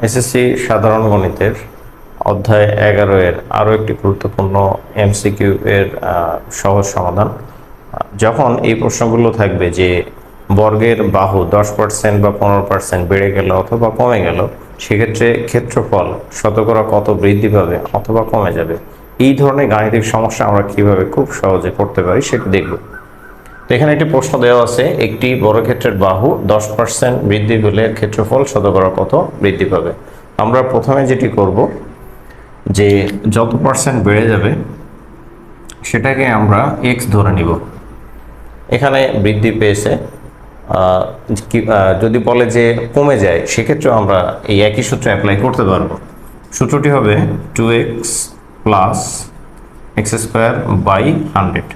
SSC সাধারণ গণিতের অধ্যায় 11 এর আরও একটি গুরুত্বপূর্ণ এমসিকিউ এর সহজ সমাধান। যখন এই প্রশ্নগুলো থাকবে যে বর্গের বাহু 10% বা 15% বেড়ে গেল অথবা কমে গেল, সেক্ষেত্রে ক্ষেত্রফল শতকরা কত বৃদ্ধি পাবে অথবা কমে যাবে, এই ধরনের গাণিতিক সমস্যা আমরা কিভাবে খুব সহজে করতে পারি সেটা দেখব। তো এখানে একটি প্রশ্ন দেওয়া আছে, একটি বর্গক্ষেত্রের বাহু 10% বৃদ্ধি পেলে ক্ষেত্রফল শতকরা কত বৃদ্ধি পাবে। আমরা প্রথমে যেটি করব যে যত পার্সেন্ট বেড়ে যাবে সেটাকে আমরা x ধরে নিব। এখানে বৃদ্ধি পেয়েছে, যদি বলে যে কমে যায় সেক্ষেত্রে আমরা এই একই সূত্র অ্যাপ্লাই করতে পারবো। সূত্রটি হবে 2x plus x square by 100।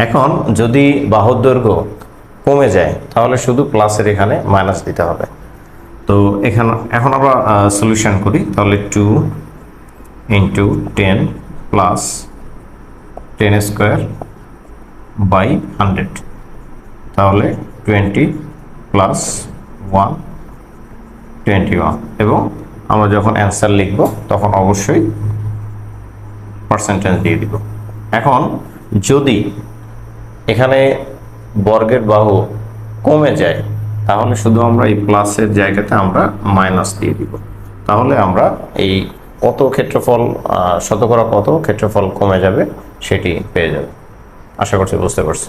এখন যদি বাহুর দৈর্ঘ্য কমে যায় তাহলে শুধু প্লাসের এখানে মাইনাস দিতে হবে। তো এখন আমরা সলিউশন করি, তাহলে 2 ইন্টু 10 প্লাস 10 স্কোয়ার বাই 100, তাহলে 20 প্লাস 1 21, এবং আমরা যখন অ্যান্সার লিখব তখন অবশ্যই পার্সেন্টেজ দিয়ে দিব। এখন যদি এখানে বর্গের বাহু কমে যায় তাহলে শুধু আমরা এই প্লাসের জায়গাতে আমরা মাইনাস দিয়ে দিব, তাহলে আমরা এই কত ক্ষেত্রফল শতকরা কত ক্ষেত্রফল কমে যাবে সেটি পেয়ে যাবে। আশা করছি বুঝতে পারছি।